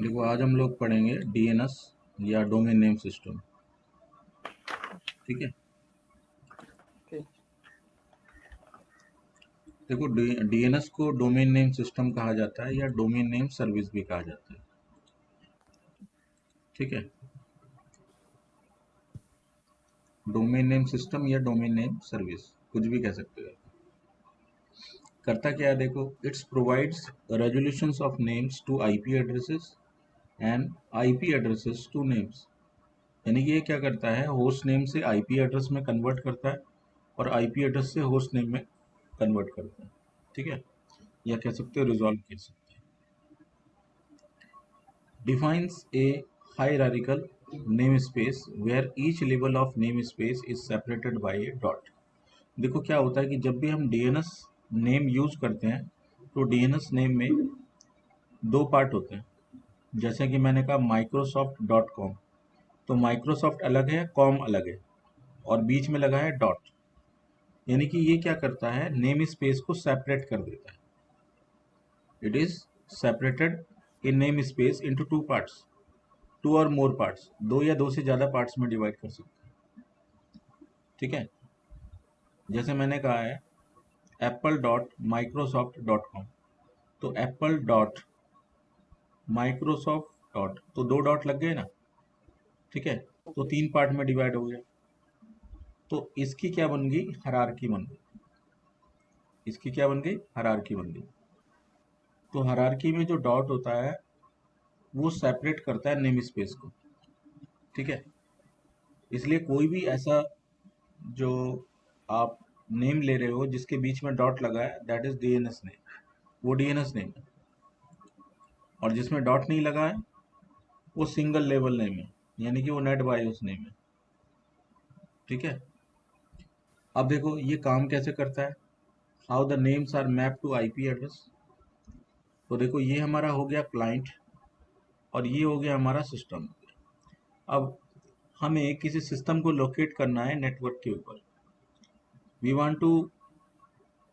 देखो आज हम लोग पढ़ेंगे डीएनएस या डोमेन नेम सिस्टम। ठीक है, ओके। देखो डीएनएस को डोमेन नेम सिस्टम कहा जाता है या डोमेन नेम सर्विस भी कहा जाता है। ठीक है, डोमेन नेम सिस्टम या डोमेन नेम सर्विस कुछ भी कह सकते हो। करता क्या है, देखो it's provides resolutions of names to IP addresses and IP addresses to names. यानी कि ये क्या करता है, होस्ट नेम से आईपी एड्रेस में कन्वर्ट करता है और आईपी एड्रेस से होस्ट नेम में कन्वर्ट करता है। ठीक है, या कह सकते हो रिजॉल्व कर सकते हैं। Defines a hierarchical namespace where each level of namespace is separated by a dot। देखो क्या होता है कि जब भी हम डीएनएस नेम यूज करते हैं तो डीएनएस नेम में दो पार्ट होते हैं। जैसे कि मैंने कहा microsoft.com, तो माइक्रोसॉफ्ट अलग है, कॉम अलग है और बीच में लगा है डॉट। यानी कि ये क्या करता है, नेम स्पेस को सेपरेट कर देता है। It is separated in name space into two parts, two और मोर पार्ट्स, दो या दो से ज़्यादा पार्ट्स में डिवाइड कर सकते हैं। ठीक है, जैसे मैंने कहा है apple.microsoft.com, तो apple.microsoft. तो दो डॉट लग गए ना। ठीक है, तो तीन पार्ट में डिवाइड हो गया। तो इसकी क्या बन गई, हायरार्की बन गई। इसकी क्या बन गई, हायरार्की बन गई। तो हायरार्की में जो डॉट होता है वो सेपरेट करता है नेम स्पेस को। ठीक है, इसलिए कोई भी ऐसा जो आप नेम ले रहे हो जिसके बीच में डॉट लगा है, दैट इज डीएनएस नेम, वो डीएनएस नेम है। और जिसमें डॉट नहीं लगा है वो सिंगल लेवल नेम है, यानी कि वो नेट बायोस नेम है। ठीक है, अब देखो ये काम कैसे करता है, how the names are map to IP address. तो देखो ये हमारा हो गया क्लाइंट और ये हो गया हमारा सिस्टम। अब हमें किसी सिस्टम को लोकेट करना है नेटवर्क के ऊपर। We want to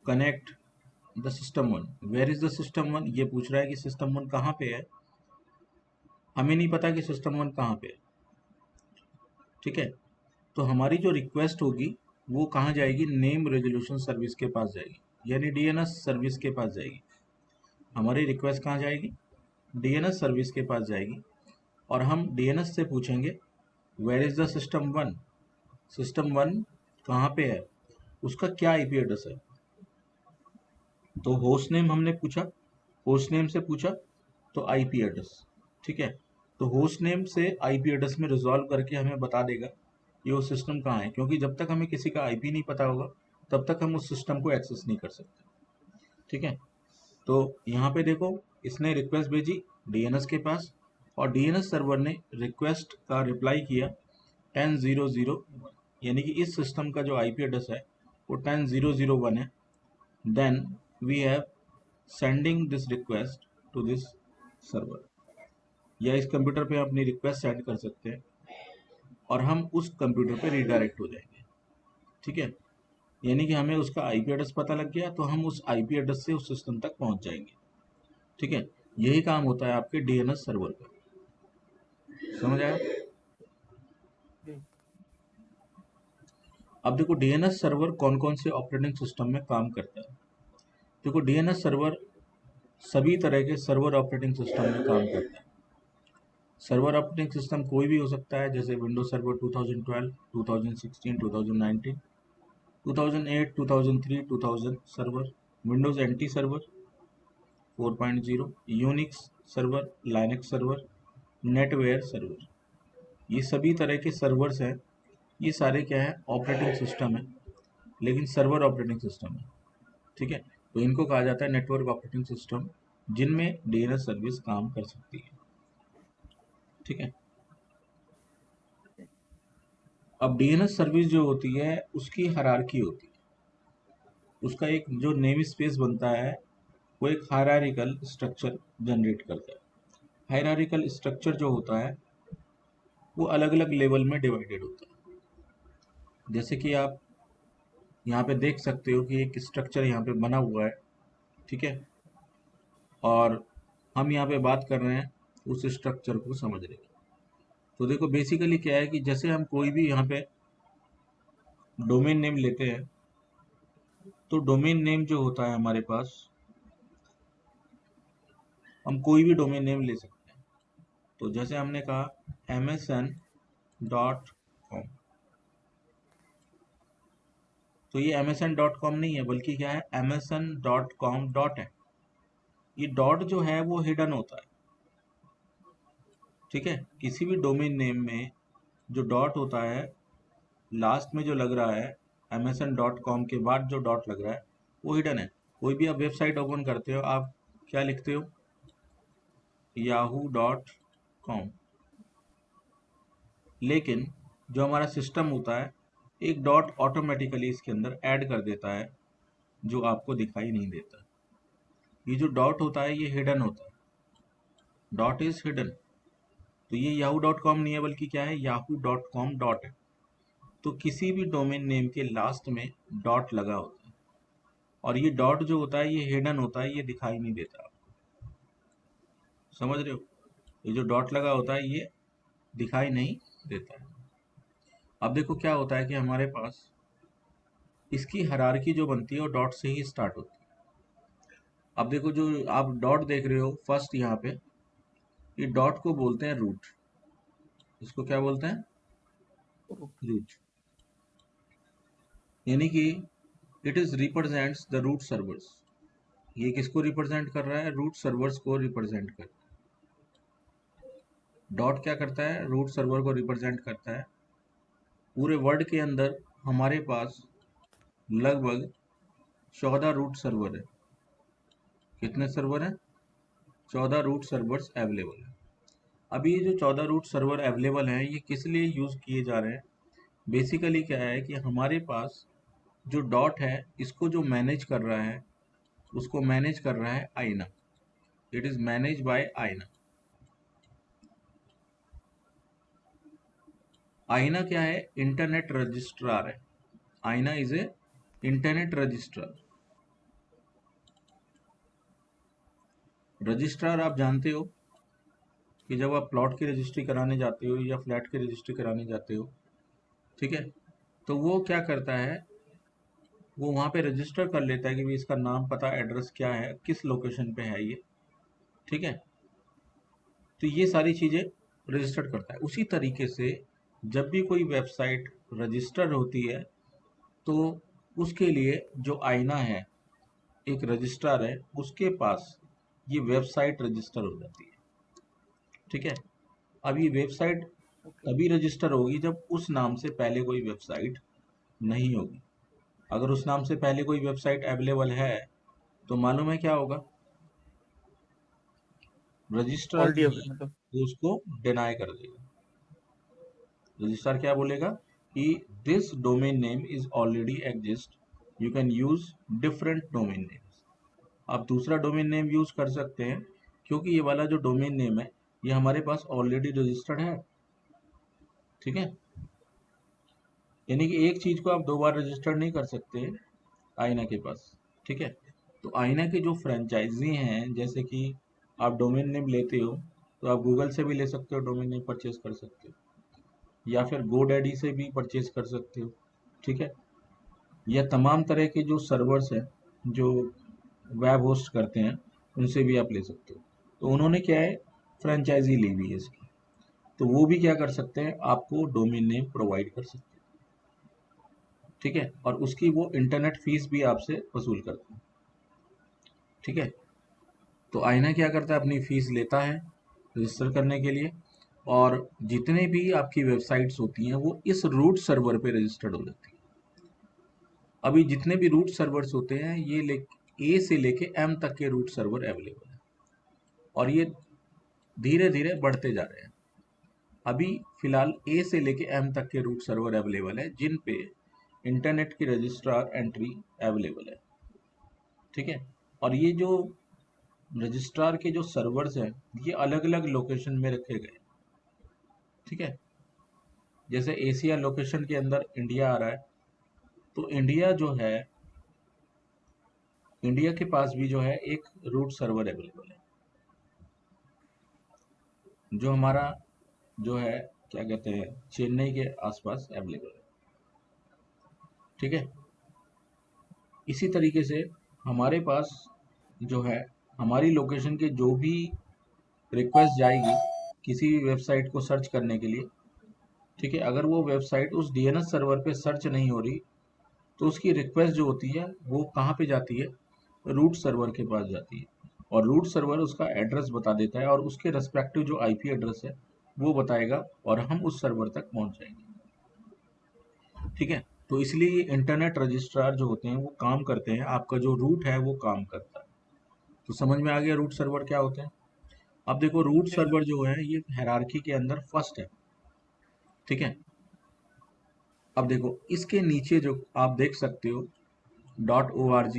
connect the system one. Where is the system one, ये पूछ रहा है कि सिस्टम वन कहाँ पे है। हमें नहीं पता कि सिस्टम वन कहाँ पे है। ठीक है, तो हमारी जो रिक्वेस्ट होगी वो कहाँ जाएगी, नेम रेजोल्यूशन सर्विस के पास जाएगी, यानी डीएनएस सर्विस के पास जाएगी। हमारी रिक्वेस्ट कहाँ जाएगी, डीएनएस सर्विस के पास जाएगी। और हम डीएनएस से पूछेंगे where is the system one, system one कहाँ पे है, उसका क्या आईपी एड्रेस है। तो होस्ट नेम हमने पूछा, होस्ट नेम से पूछा तो आईपी एड्रेस। ठीक है, तो होस्ट नेम से आईपी एड्रेस में रिजॉल्व करके हमें बता देगा ये वो सिस्टम कहाँ है, क्योंकि जब तक हमें किसी का आईपी नहीं पता होगा तब तक हम उस सिस्टम को एक्सेस नहीं कर सकते। ठीक है, तो यहाँ पे देखो इसने रिक्वेस्ट भेजी डीएनएस के पास और डीएनएस सर्वर ने रिक्वेस्ट का रिप्लाई किया 10.0.0.1, यानी कि इस सिस्टम का जो आईपी एड्रेस है वो 10.0.0.1 है। Then we have sending this request to this server, या इस कंप्यूटर पे अपनी रिक्वेस्ट सेंड कर सकते हैं और हम उस कंप्यूटर पे रिडायरेक्ट हो जाएंगे। ठीक है, यानी कि हमें उसका आईपी एड्रेस पता लग गया तो हम उस आईपी एड्रेस से उस सिस्टम तक पहुंच जाएंगे। ठीक है, यही काम होता है आपके डीएनएस सर्वर का। समझ आया। अब देखो डीएनएस सर्वर कौन कौन से ऑपरेटिंग सिस्टम में काम करता है। देखो डीएनएस सर्वर सभी तरह के सर्वर ऑपरेटिंग सिस्टम में काम करता है। सर्वर ऑपरेटिंग सिस्टम कोई भी हो सकता है, जैसे Windows server 2012, 2016, 2019, 2008, 2003, 2000 server, Windows NT server 4.0, Unix server, Linux server, NetWare server, ये सभी तरह के सर्वर्स हैं। ये सारे क्या है, ऑपरेटिंग सिस्टम है, लेकिन सर्वर ऑपरेटिंग सिस्टम है। ठीक है, तो इनको कहा जाता है नेटवर्क ऑपरेटिंग सिस्टम, जिनमें डीएनएस सर्विस काम कर सकती है। ठीक है, अब डीएनएस सर्विस जो होती है उसकी हायरार्की होती है। उसका एक जो नेम स्पेस बनता है वो एक हायरार्किकल स्ट्रक्चर जनरेट करता है। हायरार्किकल स्ट्रक्चर जो होता है वो अलग अलग लेवल में डिवाइडेड होता है। जैसे कि आप यहाँ पे देख सकते हो कि एक स्ट्रक्चर यहाँ पे बना हुआ है। ठीक है, और हम यहाँ पे बात कर रहे हैं उस स्ट्रक्चर को समझने की। तो देखो बेसिकली क्या है कि जैसे हम कोई भी यहाँ पे डोमेन नेम लेते हैं, तो डोमेन नेम जो होता है हमारे पास, हम कोई भी डोमेन नेम ले सकते हैं। तो जैसे हमने कहा msn.com, तो ये msn.com नहीं है, बल्कि क्या है, msn.com डॉट है। ये डॉट जो है वो हिडन होता है, ठीक है। किसी भी डोमेन नेम में जो डॉट होता है, लास्ट में जो लग रहा है msn.com के बाद जो डॉट लग रहा है वो हिडन है। कोई भी आप वेबसाइट ओपन करते हो, आप क्या लिखते हो, yahoo.com, लेकिन जो हमारा सिस्टम होता है एक डॉट ऑटोमेटिकली इसके अंदर ऐड कर देता है, जो आपको दिखाई नहीं देता। ये जो डॉट होता है ये हिडन होता है, डॉट इज हिडन। तो ये yahoo.com नहीं है, बल्कि क्या है, yahoo.com डॉट है। तो किसी भी डोमेन नेम के लास्ट में डॉट लगा होता है, और ये डॉट जो होता है ये हिडन होता है, ये दिखाई नहीं देता। समझ रहे हो, ये जो डॉट लगा होता है ये दिखाई नहीं देता है। अब देखो क्या होता है कि हमारे पास इसकी हायरार्की जो बनती है वो डॉट से ही स्टार्ट होती है। अब देखो जो आप डॉट देख रहे हो फर्स्ट यहाँ पे, ये डॉट को बोलते हैं रूट। इसको क्या बोलते हैं, रूट। यानी कि it is represents the root servers. ये किसको रिप्रेजेंट कर रहा है, रूट सर्वर्स को रिप्रेजेंट कर। डॉट क्या करता है, रूट सर्वर को रिप्रेजेंट करता है। पूरे वर्ल्ड के अंदर हमारे पास लगभग 14 रूट सर्वर है। कितने सर्वर हैं, 14 रूट सर्वर्स अवेलेबल है। अभी ये जो 14 रूट सर्वर अवेलेबल हैं ये किस लिए यूज किए जा रहे हैं, बेसिकली क्या है कि हमारे पास जो डॉट है इसको जो मैनेज कर रहा है, उसको मैनेज कर रहा है आईना। इट इज मैनेज बाय आईना। आईना क्या है, इंटरनेट रजिस्ट्रार है। आईना is a internet registrar. Registrar आप जानते हो कि जब आप प्लॉट की रजिस्ट्री कराने जाते हो या फ्लैट की रजिस्ट्री कराने जाते हो, ठीक है, तो वो क्या करता है, वो वहाँ पे रजिस्टर कर लेता है कि भाई इसका नाम, पता, एड्रेस क्या है, किस लोकेशन पे है ये, ठीक है। तो ये सारी चीज़ें रजिस्टर करता है। उसी तरीके से जब भी कोई वेबसाइट रजिस्टर होती है तो उसके लिए जो आईना है, एक रजिस्ट्रार है, उसके पास ये वेबसाइट रजिस्टर हो जाती है, ठीक है। अब ये वेबसाइट ओके। तभी रजिस्टर होगी जब उस नाम से पहले कोई वेबसाइट नहीं होगी। अगर उस नाम से पहले कोई वेबसाइट अवेलेबल है तो मालूम है क्या होगा, रजिस्ट्रार ऑलरेडी जो अवेलेबल है मतलब। वो उसको डिनाई कर देगा। रजिस्ट्रार क्या बोलेगा कि this domain name is already exist, you can use different domain names. आप दूसरा डोमेन नेम यूज कर सकते हैं, क्योंकि ये वाला जो डोमेन नेम है ये हमारे पास ऑलरेडी रजिस्टर्ड है, ठीक है। यानी कि एक चीज को आप दो बार रजिस्टर नहीं कर सकते आईना के पास, ठीक है। तो आईना के जो फ्रेंचाइजी हैं, जैसे कि आप डोमेन नेम लेते हो तो आप गूगल से भी ले सकते हो, डोमेन नेम परचेज कर सकते हो, या फिर गोडैडी से भी परचेज कर सकते हो, ठीक है। या तमाम तरह के जो सर्वर्स हैं जो वेब होस्ट करते हैं उनसे भी आप ले सकते हो। तो उन्होंने क्या है, फ्रेंचाइजी ली हुई है इसकी, तो वो भी क्या कर सकते हैं, आपको डोमेन नेम प्रोवाइड कर सकते हैं, ठीक है। और उसकी वो इंटरनेट फीस भी आपसे वसूल करते हैं, ठीक है। तो आईना क्या करता है, अपनी फीस लेता है रजिस्टर करने के लिए, और जितने भी आपकी वेबसाइट्स होती हैं वो इस रूट सर्वर पे रजिस्टर्ड हो जाती है। अभी जितने भी रूट सर्वर्स होते हैं ये ए से लेके एम तक के रूट सर्वर अवेलेबल है, और ये धीरे धीरे बढ़ते जा रहे हैं। अभी फिलहाल ए से लेके एम तक के रूट सर्वर अवेलेबल है, जिन पे इंटरनेट की रजिस्ट्रार एंट्री अवेलेबल है, ठीक है। और ये जो रजिस्ट्रार के जो सर्वर्स हैं ये अलग अलग लोकेशन में रखे गए, ठीक है। जैसे एशिया लोकेशन के अंदर इंडिया आ रहा है, तो इंडिया जो है, इंडिया के पास भी जो है एक रूट सर्वर अवेलेबल है। जो हमारा जो है क्या कहते हैं चेन्नई के आसपास अवेलेबल है। ठीक है, इसी तरीके से हमारे पास जो है हमारी लोकेशन के जो भी रिक्वेस्ट जाएगी किसी भी वेबसाइट को सर्च करने के लिए, ठीक है, अगर वो वेबसाइट उस डीएनएस सर्वर पे सर्च नहीं हो रही तो उसकी रिक्वेस्ट जो होती है वो कहाँ पे जाती है, रूट सर्वर के पास जाती है, और रूट सर्वर उसका एड्रेस बता देता है और उसके रेस्पेक्टिव जो आईपी एड्रेस है वो बताएगा और हम उस सर्वर तक पहुंच जाएंगे। ठीक है, तो इसलिए ये इंटरनेट रजिस्ट्रार जो होते हैं वो काम करते हैं, आपका जो रूट है वो काम करता है। तो समझ में आ गया रूट सर्वर क्या होते हैं। अब देखो रूट सर्वर जो है ये हायरार्की के अंदर फर्स्ट है। ठीक है, अब देखो इसके नीचे जो आप देख सकते हो .org,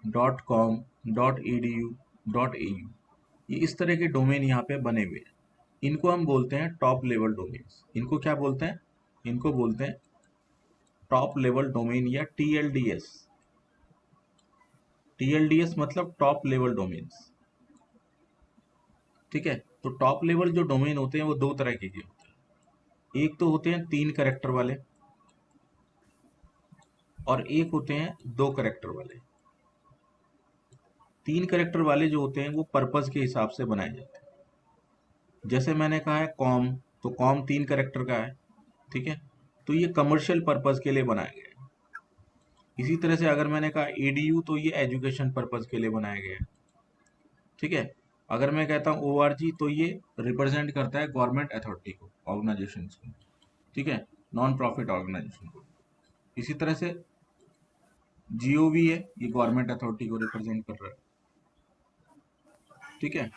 .com, .edu, .au, ये इस तरह के डोमेन यहाँ पे बने हुए हैं। इनको हम बोलते हैं टॉप लेवल डोमेन्स। इनको क्या बोलते हैं, इनको बोलते हैं टॉप लेवल डोमेन या टीएलडीएस। टीएलडीएस मतलब टॉप लेवल डोमेन्स। ठीक है, तो टॉप लेवल जो डोमेन होते हैं वो दो तरह के होते हैं। एक तो होते हैं 3 कैरेक्टर वाले और एक होते हैं 2 कैरेक्टर वाले। 3 कैरेक्टर वाले जो होते हैं वो पर्पस के हिसाब से बनाए जाते हैं। जैसे मैंने कहा है कॉम, तो कॉम 3 कैरेक्टर का है। ठीक है, तो ये कमर्शियल पर्पस के लिए बनाया गया है। इसी तरह से अगर मैंने कहा एडीयू तो ये एजुकेशन पर्पस के लिए बनाया गया है। ठीक है, अगर मैं कहता हूँ ओआरजी तो ये रिप्रेजेंट करता है गवर्नमेंट अथॉरिटी को, ऑर्गेनाइजेशन को। ठीक है, नॉन प्रॉफिट ऑर्गेनाइजेशन को। इसी तरह से जीओवी है, ये गवर्नमेंट अथॉरिटी को रिप्रेजेंट कर रहा है। ठीक है,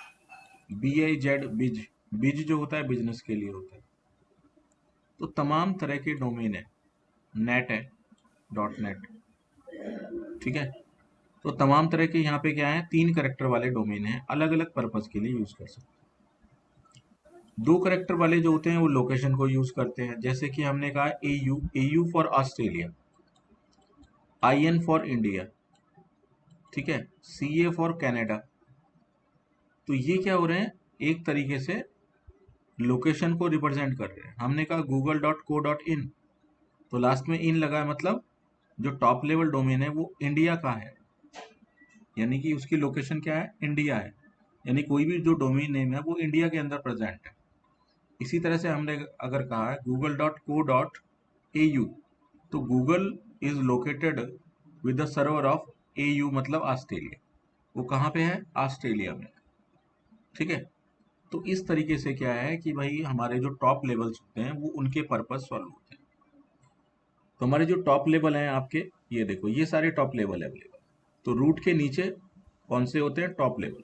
BIZ बिज, बिज जो होता है बिजनेस के लिए होता है। तो तमाम तरह के डोमेन है, नेट है, .net। ठीक है, तो तमाम तरह के यहाँ पे क्या है 3 करेक्टर वाले डोमेन है, अलग अलग पर्पस के लिए यूज कर सकते हैं। 2 करेक्टर वाले जो होते हैं वो लोकेशन को यूज करते हैं, जैसे कि हमने कहा AU for Australia, IN for India, ठीक है, CA फॉर कनाडा। तो ये क्या हो रहे हैं, एक तरीके से लोकेशन को रिप्रेजेंट कर रहे हैं। हमने कहा google.co.in, तो लास्ट में इन लगा है, मतलब जो टॉप लेवल डोमेन है वो इंडिया का है, यानी कि उसकी लोकेशन क्या है, इंडिया है, यानी कोई भी जो डोमेन नेम है वो इंडिया के अंदर प्रेजेंट है। इसी तरह से हमने अगर कहा है google.co.au, तो Google is located with the server of AU मतलब ऑस्ट्रेलिया, वो कहाँ पे है, ऑस्ट्रेलिया में। ठीक है, तो इस तरीके से क्या है कि भाई हमारे जो टॉप लेवल्स होते हैं वो उनके पर्पस सॉल्व होते हैं। तो हमारे जो टॉप लेवल हैं आपके, ये देखो ये सारे टॉप लेवल अवेलेबल। तो रूट के नीचे कौन से होते हैं, टॉप लेवल,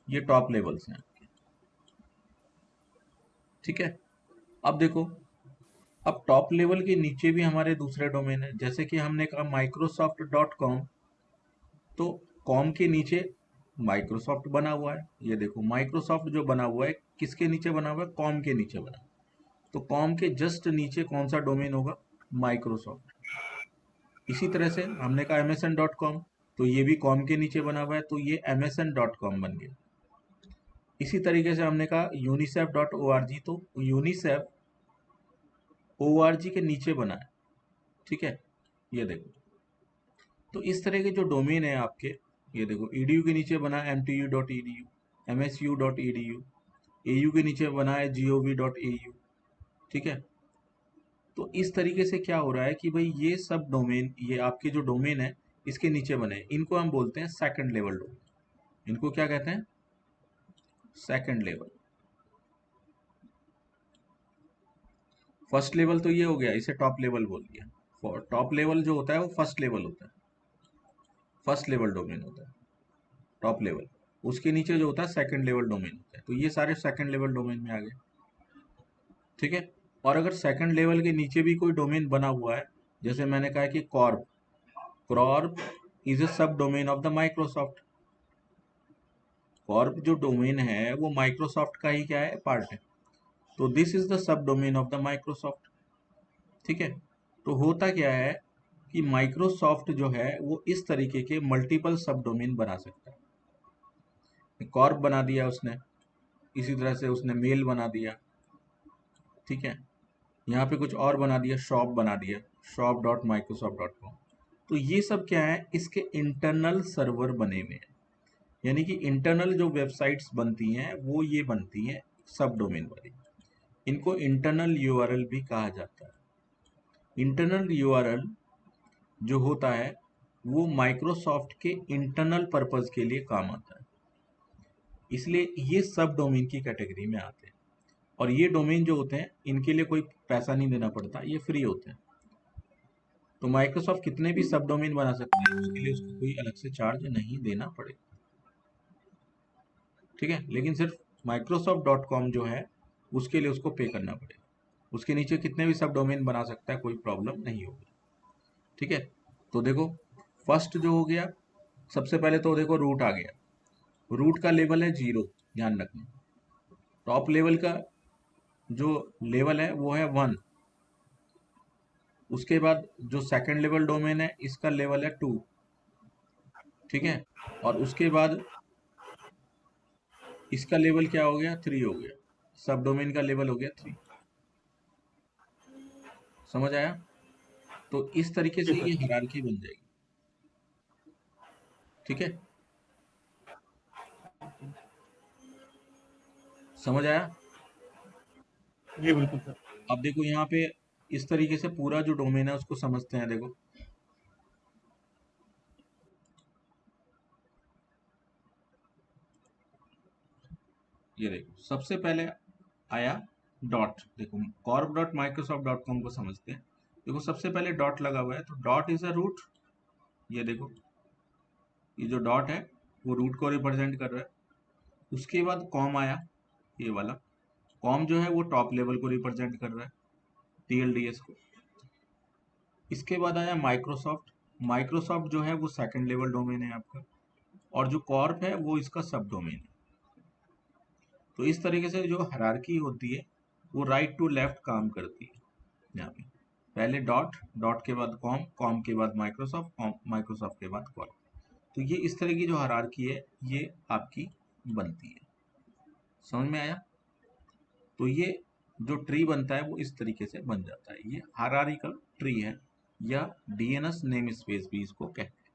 ये टॉप लेवल्स हैं। ठीक है, अब देखो, अब टॉप लेवल के नीचे भी हमारे दूसरे डोमेन है, जैसे कि हमने कहा microsoft.com, तो कॉम के नीचे माइक्रोसॉफ्ट बना हुआ है। ये देखो माइक्रोसॉफ्ट जो बना हुआ है किसके नीचे बना हुआ है, कॉम के नीचे बना हुआ है। तो कॉम के जस्ट नीचे कौन सा डोमेन होगा, माइक्रोसॉफ्ट। इसी तरह से हमने कहा MSN.com, तो ये भी कॉम के नीचे बना हुआ है, तो ये MSN.com बन गया। इसी तरीके से हमने कहा unicef.org, तो यूनिसेफ ORG के नीचे बना है। ठीक है, ये देखो, तो इस तरह के जो डोमेन है आपके, ये देखो edu के नीचे बना है MTU.edu, MSU.edu, AU के नीचे बना है gov.au। ठीक है, तो इस तरीके से क्या हो रहा है कि भाई ये सब डोमेन, ये आपके जो डोमेन है इसके नीचे बने हैं, इनको हम बोलते हैं सेकंड लेवल डोमेन। इनको क्या कहते हैं, सेकंड लेवल। फर्स्ट लेवल तो ये हो गया, इसे टॉप लेवल बोल दिया। टॉप लेवल जो होता है वो फर्स्ट लेवल होता है, फर्स्ट लेवल डोमेन होता है टॉप लेवल। उसके नीचे जो होता है सेकंड लेवल डोमेन होता है, तो ये सारे सेकंड लेवल डोमेन में आ गए। ठीक है, और अगर सेकंड लेवल के नीचे भी कोई डोमेन बना हुआ है, जैसे मैंने कहा कि कॉर्प, कॉर्प इज अ सब domain of the Microsoft. Corp जो डोमेन है वो माइक्रोसॉफ्ट का ही क्या है, पार्ट है, तो this is the sub domain of the Microsoft. ठीक है, तो होता क्या है कि माइक्रोसॉफ्ट जो है वो इस तरीके के मल्टीपल सब डोमेन बना सकता है। कॉर्प बना दिया उसने, इसी तरह से उसने मेल बना दिया, ठीक है। यहाँ पे कुछ और बना दिया, शॉप बना दिया, shop.microsoft.com। तो ये सब क्या है, इसके इंटरनल सर्वर बने हुए हैं। यानी कि इंटरनल जो वेबसाइट्स बनती हैं वो ये बनती हैं सब डोमेन वाली। इनको इंटरनल यूआरएल भी कहा जाता है। इंटरनल यूआरएल जो होता है वो माइक्रोसॉफ्ट के इंटरनल पर्पस के लिए काम आता है, इसलिए ये सब डोमेन की कैटेगरी में आते हैं। और ये डोमेन जो होते हैं इनके लिए कोई पैसा नहीं देना पड़ता, ये फ्री होते हैं। तो माइक्रोसॉफ्ट कितने भी सब डोमेन बना सकते हैं, उसके लिए उसको कोई अलग से चार्ज नहीं देना पड़ेगा, ठीक है। लेकिन सिर्फ microsoft.com जो है उसके लिए उसको पे करना पड़ेगा। उसके नीचे कितने भी सब डोमेन बना सकता है, कोई प्रॉब्लम नहीं होगी, ठीक है। तो देखो फर्स्ट जो हो गया, सबसे पहले तो देखो रूट आ गया। रूट का लेवल है 0, ध्यान रखना। टॉप लेवल का जो लेवल है वो है 1। उसके बाद जो सेकंड लेवल डोमेन है इसका लेवल है 2, ठीक है। और उसके बाद इसका लेवल क्या हो गया, 3 हो गया। सब डोमेन का लेवल हो गया 3। समझ आया? तो इस तरीके जी से ये सर। हायरार्की बन जाएगी, ठीक है। समझ आया? जी बिल्कुल सर। अब देखो यहाँ पे इस तरीके से पूरा जो डोमेन है उसको समझते हैं। देखो ये देखो सबसे पहले आया डॉट। देखो corp.microsoft.com को समझते हैं। देखो सबसे पहले डॉट लगा हुआ है, तो डॉट इज अ रूट। ये देखो ये जो डॉट है वो रूट को रिप्रेजेंट कर रहा है। उसके बाद कॉम आया, ये वाला कॉम जो है वो टॉप लेवल को रिप्रेजेंट कर रहा है, TLDS को। इसके बाद आया माइक्रोसॉफ्ट। माइक्रोसॉफ्ट जो है वो सेकंड लेवल डोमेन है आपका, और जो कॉर्प है वो इसका सब डोमेन है। तो इस तरीके से जो हायरार्की होती है वो राइट टू लेफ्ट काम करती है। यहाँ पे पहले डॉट, डॉट के बाद कॉम, कॉम के बाद माइक्रोसॉफ्ट, कॉम माइक्रोसॉफ्ट के बाद कॉर्प। तो ये इस तरह की जो हायरार्की है ये आपकी बनती है। समझ में आया? तो ये जो ट्री बनता है वो इस तरीके से बन जाता है। ये हायरार्किकल ट्री है, या डीएनएस नेम स्पेस भी इसको कहते हैं।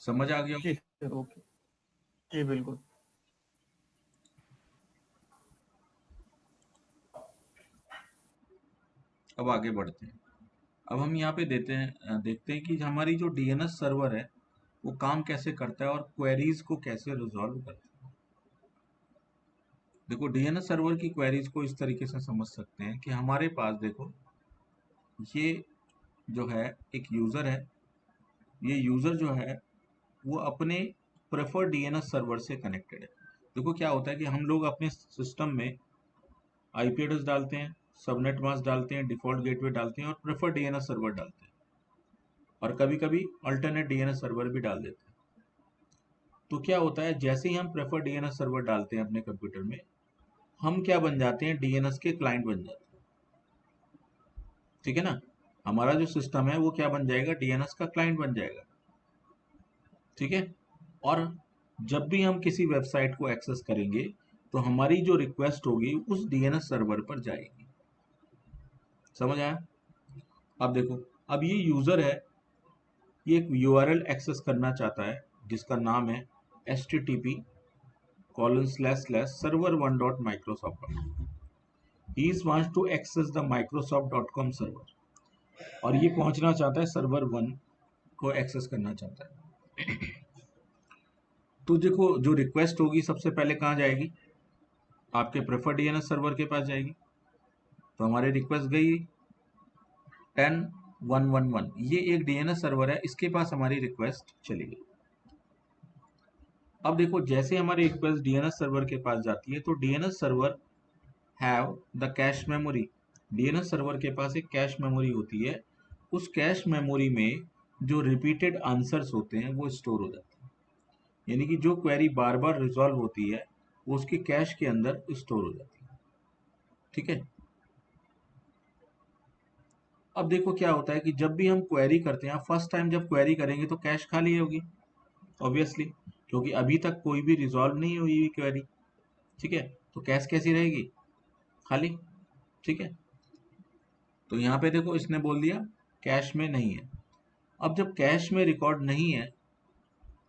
समझ आ गया? जी सर, ओके। जी बिल्कुल। अब आगे बढ़ते हैं। अब हम यहाँ पे देखते हैं कि हमारी जो डीएनएस सर्वर है वो काम कैसे करता है और क्वेरीज को कैसे रिजॉल्व करता है। देखो डीएनएस सर्वर की क्वेरीज को इस तरीके से समझ सकते हैं कि हमारे पास देखो ये जो है एक यूजर है। ये यूजर जो है वो अपने प्रेफर्ड डीएनएस सर्वर से कनेक्टेड है। देखो क्या होता है कि हम लोग अपने सिस्टम में आईपी एड्रेस डालते हैं, सबनेट मास्क डालते हैं, डिफॉल्ट गेटवे डालते हैं और प्रेफर्ड डीएनएस सर्वर डालते हैं, और कभी कभी अल्टरनेट डीएनएस सर्वर भी डाल देते हैं। तो क्या होता है, जैसे ही हम प्रेफर्ड डीएनएस सर्वर डालते हैं अपने कंप्यूटर में, हम क्या बन जाते हैं, डीएनएस के क्लाइंट बन जाते हैं, ठीक है ना। हमारा जो सिस्टम है वो क्या बन जाएगा, डीएनएस का क्लाइंट बन जाएगा, ठीक है। और जब भी हम किसी वेबसाइट को एक्सेस करेंगे तो हमारी जो रिक्वेस्ट होगी उस डीएनएस सर्वर पर जाएगी। समझ आया? अब देखो, अब ये यूजर है, ये एक यूआरएल एक्सेस करना चाहता है जिसका नाम है http://server1.microsoft.com। he wants to access the microsoft.com server, और ये पहुंचना चाहता है सर्वर 1 को एक्सेस करना चाहता है। तो देखो जो रिक्वेस्ट होगी सबसे पहले कहाँ जाएगी, आपके प्रेफर्ड डीएनएस सर्वर के पास जाएगी। तो हमारी रिक्वेस्ट गई 10.1.1.1, ये एक डीएनएस सर्वर है, इसके पास हमारी रिक्वेस्ट चली गई। अब देखो जैसे हमारी रिक्वेस्ट डीएनएस सर्वर के पास जाती है तो DNS server have the cache memory. DNS server के पास एक कैश मेमोरी होती है। उस कैश मेमोरी में जो रिपीटेड आंसर्स होते हैं वो स्टोर हो जाते हैं। यानी कि जो क्वेरी बार बार रिजॉल्व होती है वो उसके कैश के अंदर स्टोर हो जाती है, ठीक है। अब देखो क्या होता है कि जब भी हम क्वेरी करते हैं, फर्स्ट टाइम जब क्वेरी करेंगे तो कैश खाली होगी ऑब्वियसली, क्योंकि अभी तक कोई भी रिजॉल्व नहीं हुई क्वेरी। ठीक है, तो कैश कैसी रहेगी, खाली। ठीक है, तो यहाँ पे देखो इसने बोल दिया कैश में नहीं है। अब जब कैश में रिकॉर्ड नहीं है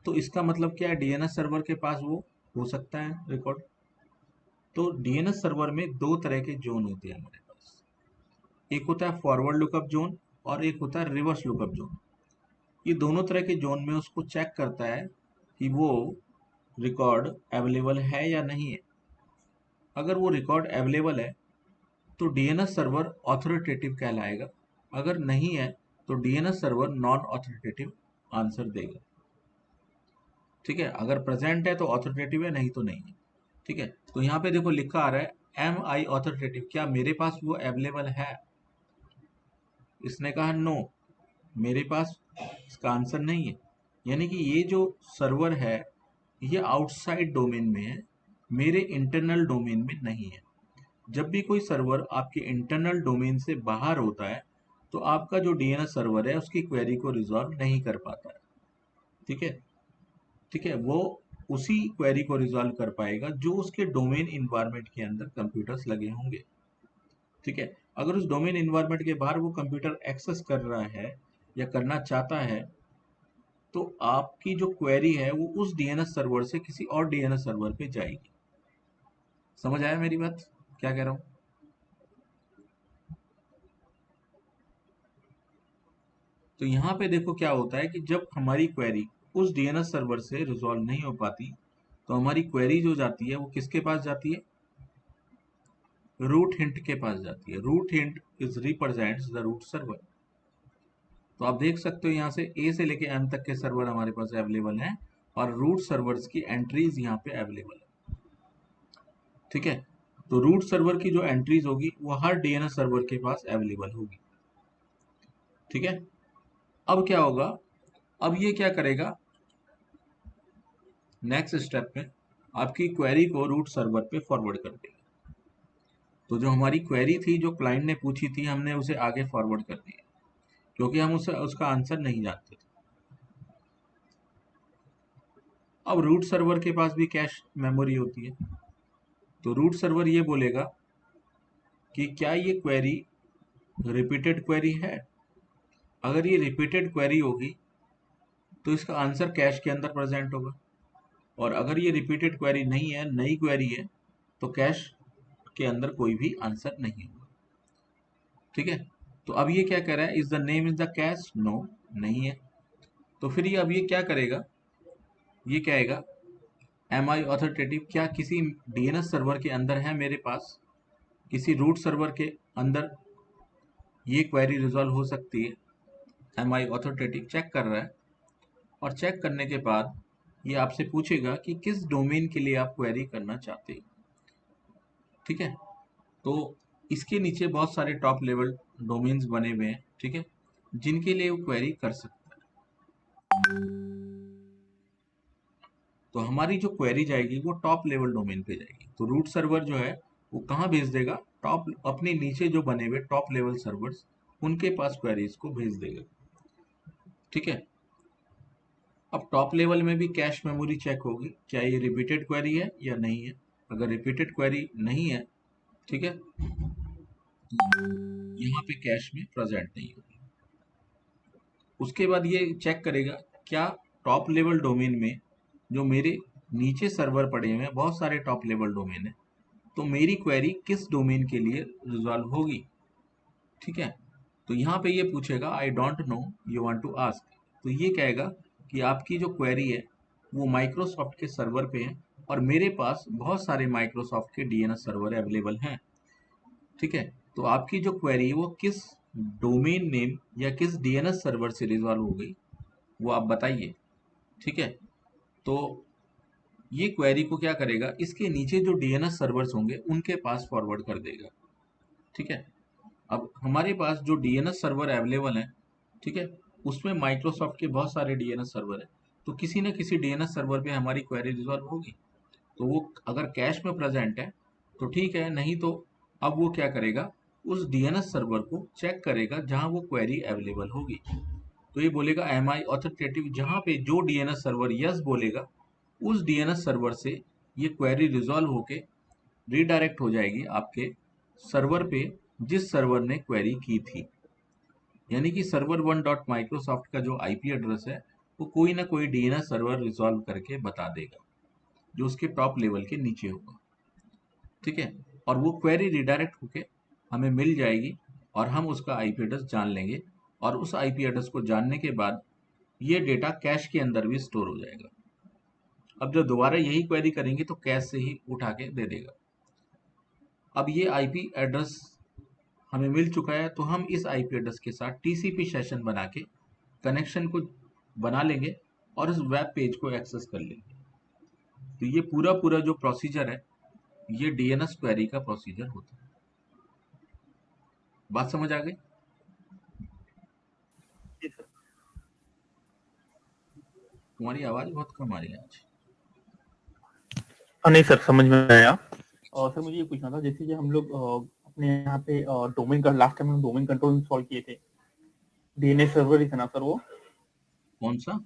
तो इसका मतलब क्या है, डीएनएस सर्वर के पास वो हो सकता है रिकॉर्ड। तो डीएनएस सर्वर में दो तरह के जोन होते हैं हमारे पास, एक होता है फॉरवर्ड लुकअप जोन और एक होता है रिवर्स लुकअप जोन। ये दोनों तरह के जोन में उसको चेक करता है कि वो रिकॉर्ड अवेलेबल है या नहीं है। अगर वो रिकॉर्ड अवेलेबल है तो डीएनएस सर्वर ऑथोरिटेटिव कहलाएगा, अगर नहीं है तो DNS server non authoritative answer देगा। ठीक है, अगर प्रेजेंट है तो ऑथोरिटेटिव है, नहीं तो नहीं है। ठीक है, तो यहाँ पे देखो लिखा आ रहा है एम आई ऑथोरिटेटिव, क्या मेरे पास वो अवेलेबल है। इसने कहा नो, मेरे पास इसका आंसर नहीं है। यानी कि ये जो सर्वर है ये आउटसाइड डोमेन में है, मेरे इंटरनल डोमेन में नहीं है। जब भी कोई सर्वर आपके इंटरनल डोमेन से बाहर होता है तो आपका जो डीएनएस सर्वर है उसकी क्वेरी को रिजॉल्व नहीं कर पाता है। ठीक है, ठीक है, वो उसी क्वेरी को रिजॉल्व कर पाएगा जो उसके डोमेन इन्वायरमेंट के अंदर कंप्यूटर्स लगे होंगे। ठीक है, अगर उस डोमेन इन्वायरमेंट के बाहर वो कंप्यूटर एक्सेस कर रहा है या करना चाहता है तो आपकी जो क्वेरी है वो उस डीएनएस सर्वर से किसी और डीएनएस सर्वर पे जाएगी। समझ आया मेरी बात, क्या कह रहा हूँ। तो यहाँ पे देखो क्या होता है कि जब हमारी क्वेरी उस डीएनएस सर्वर से रिजॉल्व नहीं हो पाती तो हमारी क्वेरी जो जाती है वो किसके पास जाती है, रूट हिंट के पास जाती है। Root hint is represents the root server. तो आप देख सकते हो यहाँ से ए से लेके एम तक के सर्वर हमारे पास अवेलेबल हैं और रूट सर्वर्स की एंट्रीज यहाँ पे अवेलेबल है। ठीक है, तो रूट सर्वर की जो एंट्रीज होगी वो हर डीएनएस सर्वर के पास अवेलेबल होगी। ठीक है, अब क्या होगा, अब ये क्या करेगा, नेक्स्ट स्टेप में आपकी क्वेरी को रूट सर्वर पे फॉरवर्ड कर देगा। तो जो हमारी क्वेरी थी जो क्लाइंट ने पूछी थी हमने उसे आगे फॉरवर्ड कर दिया क्योंकि हम उसे उसका आंसर नहीं जानते थे। अब रूट सर्वर के पास भी कैश मेमोरी होती है, तो रूट सर्वर ये बोलेगा कि क्या ये क्वेरी रिपीटेड क्वेरी है। अगर ये रिपीटेड क्वेरी होगी तो इसका आंसर कैश के अंदर प्रेजेंट होगा, और अगर ये रिपीटेड क्वेरी नहीं है, नई क्वेरी है, तो कैश के अंदर कोई भी आंसर नहीं होगा। ठीक है, तो अब ये क्या कह रहा है, is the name is the cache, no नहीं है। तो फिर ये अब ये क्या करेगा, ये कहेगा एम आई ऑथोरिटेटिव, क्या किसी डीएनएस सर्वर के अंदर है मेरे पास, किसी रूट सर्वर के अंदर ये क्वेरी रिजॉल्व हो सकती है। एम आई ऑथोरिटेटिव चेक कर रहा है और चेक करने के बाद ये आपसे पूछेगा कि किस डोमेन के लिए आप क्वेरी करना चाहते हैं। ठीक है, तो इसके नीचे बहुत सारे टॉप लेवल डोमेन्स बने हुए हैं, ठीक है, जिनके लिए वो क्वेरी कर सकता है। तो हमारी जो क्वेरी जाएगी वो टॉप लेवल डोमेन पे जाएगी। तो रूट सर्वर जो है वो कहाँ भेज देगा, टॉप, अपने नीचे जो बने हुए टॉप लेवल सर्वर्स उनके पास क्वेरीज को भेज देगा। ठीक है, अब टॉप लेवल में भी कैश मेमोरी चेक होगी, क्या ये रिपीटेड क्वेरी है या नहीं है। अगर रिपीटेड क्वेरी नहीं है, ठीक है, यहाँ पे कैश में प्रेजेंट नहीं होगी। उसके बाद ये चेक करेगा क्या टॉप लेवल डोमेन में जो मेरे नीचे सर्वर पड़े हुए हैं, बहुत सारे टॉप लेवल डोमेन है, तो मेरी क्वेरी किस डोमेन के लिए रिजॉल्व होगी। ठीक है, तो यहाँ पे ये पूछेगा I don't know you want to ask, तो ये कहेगा कि आपकी जो क्वेरी है वो माइक्रोसॉफ्ट के सर्वर पे है और मेरे पास बहुत सारे माइक्रोसॉफ्ट के डीएनएस सर्वर अवेलेबल हैं। ठीक है, तो आपकी जो क्वेरी है वो किस डोमेन नेम या किस डीएनएस सर्वर से रिजॉल्व हो गई वो आप बताइए। ठीक है, तो ये क्वेरी को क्या करेगा, इसके नीचे जो डीएनएस सर्वर्स होंगे उनके पास फॉरवर्ड कर देगा। ठीक है, अब हमारे पास जो डीएनएस सर्वर अवेलेबल है, ठीक है, उसमें माइक्रोसॉफ्ट के बहुत सारे डीएनएस सर्वर है, तो किसी न किसी डीएनएस सर्वर पे हमारी क्वेरी रिजॉल्व होगी। तो वो अगर कैश में प्रेजेंट है तो ठीक है, नहीं तो अब वो क्या करेगा, उस डीएनएस सर्वर को चेक करेगा जहां वो क्वेरी अवेलेबल होगी। तो ये बोलेगा एम आई ऑथोरिटेटिव, जहां पे जो डीएनएस सर्वर यस बोलेगा उस डीएनएस सर्वर से ये क्वेरी रिजॉल्व होके रीडायरेक्ट हो जाएगी आपके सर्वर पे जिस सर्वर ने क्वेरी की थी। यानी कि सर्वर 1.माइक्रोसॉफ्ट का जो आईपी एड्रेस है वो कोई ना कोई डीएनएस सर्वर रिजॉल्व करके बता देगा जो उसके टॉप लेवल के नीचे होगा। ठीक है, और वो क्वेरी रिडायरेक्ट होके हमें मिल जाएगी और हम उसका आईपी एड्रेस जान लेंगे, और उस आईपी एड्रेस को जानने के बाद ये डेटा कैश के अंदर भी स्टोर हो जाएगा। अब जब दोबारा यही क्वेरी करेंगे तो कैश से ही उठा के दे देगा। अब ये आईपी एड्रेस हमें मिल चुका है, तो हम इस आईपी एड्रेस के साथ टीसीपी सेशन बना के कनेक्शन को बना लेंगे और इस वेब पेज को एक्सेस कर लेंगे। तो ये पूरा पूरा जो प्रोसीजर है ये डीएनएस क्वेरी का प्रोसीजर होता है। बात समझ आ गई? जी सर। तुम्हारी आवाज बहुत कम आ रही है आज। नहीं सर, समझ में आया। और सर मुझे ये पूछना था, जैसे कि हम लोग अपने यहाँ पे डोमेन का लास्ट टाइम हम डोमेन कंट्रोल इंस्टॉल किए थे, डीएनएस सर्वर ही था ना सर वो? कौन सा?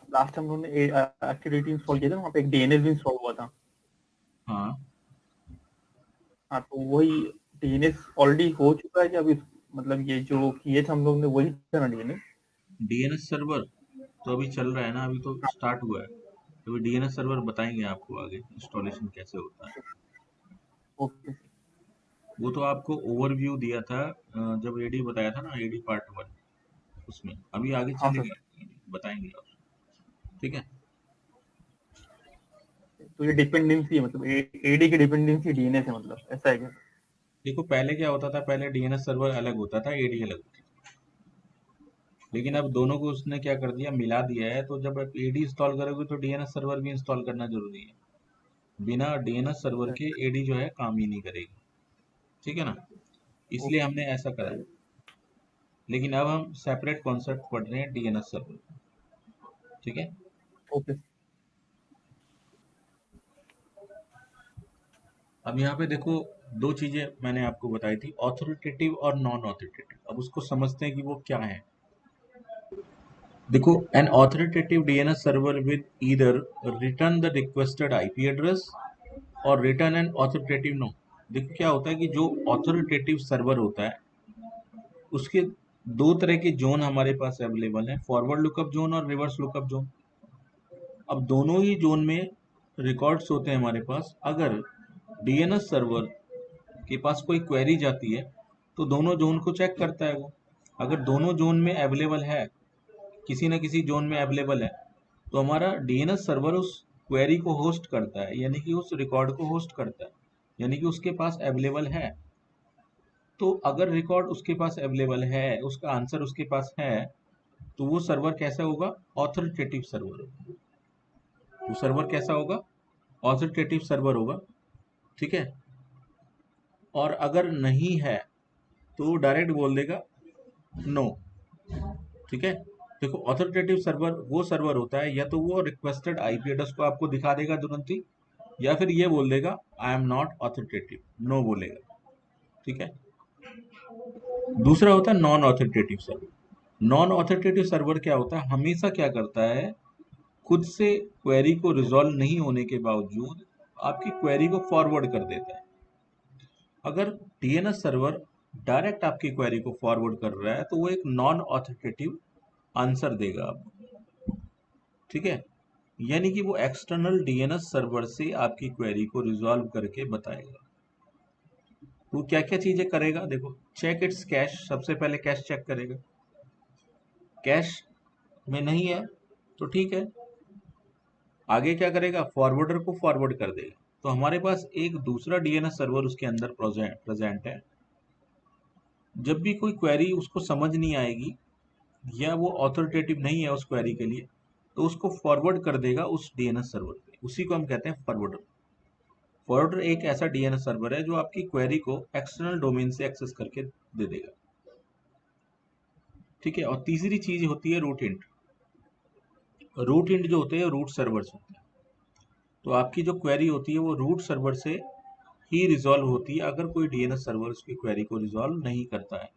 लास्ट टाइम उन्होंने एक्टिविटी इंस्टॉल किया था, वहाँ पे एक डीएनएस भी इंस्टॉल हुआ था। हाँ, हाँ, तो वही डीएनएस ऑलरेडी हो चुका है कि अभी, मतलब ये जो किए थे हम लोग ने वही था ना डीएनएस? डीएनएस सर्वर तो अभी चल रहा है ना, अभी तो स्टार्ट हुआ है। अभी डीएनएस सर्वर बताएंगे आपको आगे इंस्टॉलेशन कैसे होता है। ओके। वो तो आपको ओवरव्यू दिया था जब एडी बताया था ना, एडी पार्ट 1 उसमें। अभी आगे हाँ सर। चलेंगे, बताएंगे और। ठीक है। तो ये डिपेंडेंसी है, मतलब एडी की डिपेंडेंसी डीएनएस है, मतलब ऐसा है क्या? देखो पहले क्या होता था, पहले डीएनएस सर्वर अलग होता था, एडी अलग होती थी। लेकिन अब दोनों को उसने क्या कर दिया, मिला दिया है। तो जब आप एडी इंस्टॉल करोगे तो डीएनएस सर्वर भी इंस्टॉल करना जरूरी है। बिना डीएनएस सर्वर के एडी जो है काम ही नहीं करेगी। ठीक है ना, इसलिए ओके। हमने ऐसा करा है। लेकिन अब हम सेपरेट कॉन्सेप्ट पढ़ रहे हैं डीएनएस सर्वर। ठीक है। ओके। अब यहाँ पे देखो, दो चीजें मैंने आपको बताई थी, ऑथोरिटेटिव और नॉन ऑथोरिटेटिव। अब उसको समझते हैं कि वो क्या है। देखो, an authoritative DNS server with either return the requested IP address और रिटर्न एन ऑथोरिटेटिव नो। देखो क्या होता है कि जो ऑथोरिटेटिव सर्वर होता है उसके दो तरह के जोन हमारे पास अवेलेबल है, फॉरवर्ड लुकअप जोन और रिवर्स लुकअप जोन। अब दोनों ही जोन में रिकॉर्ड्स होते हैं हमारे पास। अगर डीएनएस सर्वर के पास कोई क्वेरी जाती है तो दोनों जोन को चेक करता है वो। अगर दोनों जोन में अवेलेबल है, किसी न किसी जोन में अवेलेबल है, तो हमारा डीएनएस सर्वर उस क्वेरी को होस्ट करता है, यानी कि उस रिकॉर्ड को होस्ट करता है, यानी कि उसके पास अवेलेबल है। तो अगर रिकॉर्ड उसके पास अवेलेबल है, उसका आंसर उसके पास है, तो वो सर्वर कैसा होगा? ऑथोरिटेटिव सर्वर होगा। वो सर्वर कैसा होगा? ऑथोरिटेटिव सर्वर होगा। ठीक है। और अगर नहीं है तो डायरेक्ट बोल देगा नो। ठीक है। देखो, ऑथोरिटेटिव सर्वर वो सर्वर होता है, या तो वो रिक्वेस्टेड आईपी एड्रेस को आपको दिखा देगा तुरंत ही, या फिर ये बोल देगा I am not authoritative, no बोलेगा। ठीक है। दूसरा होता है non authoritative server. Non authoritative server क्या होता है, हमेशा क्या करता है, खुद से क्वेरी को रिजॉल्व नहीं होने के बावजूद आपकी क्वेरी को फॉरवर्ड कर देता है। अगर डीएनएस सर्वर डायरेक्ट आपकी क्वेरी को फॉरवर्ड कर रहा है तो वो एक नॉन ऑथोरिटेटिव आंसर देगा आपको। ठीक है। यानी कि वो एक्सटर्नल डीएनएस सर्वर से आपकी क्वेरी को रिजॉल्व करके बताएगा। तो क्या क्या चीजें करेगा, देखो, चेक इट्स कैश। सबसे पहले कैश चेक करेगा। कैश में नहीं है तो ठीक है। आगे क्या करेगा, फॉरवर्डर को फॉरवर्ड कर देगा। तो हमारे पास एक दूसरा डीएनएस सर्वर उसके अंदर प्रेजेंट है। जब भी कोई क्वेरी उसको समझ नहीं आएगी या वो ऑथोरिटेटिव नहीं है उस क्वेरी के लिए, तो उसको फॉरवर्ड कर देगा उस डीएनएस सर्वर पे। उसी को हम कहते हैं फॉरवर्डर। फॉरवर्डर एक ऐसा डीएनएस सर्वर है जो आपकी क्वेरी को एक्सटर्नल डोमेन से एक्सेस करके दे देगा। ठीक है। और तीसरी चीज होती है रूट हिंट। रूट हिंट जो होते हैं रूट सर्वर्स होते हैं। तो आपकी जो क्वेरी होती है वो रूट सर्वर से ही रिजॉल्व होती है, अगर कोई डीएनएस सर्वर उसकी क्वेरी को रिजॉल्व नहीं करता है।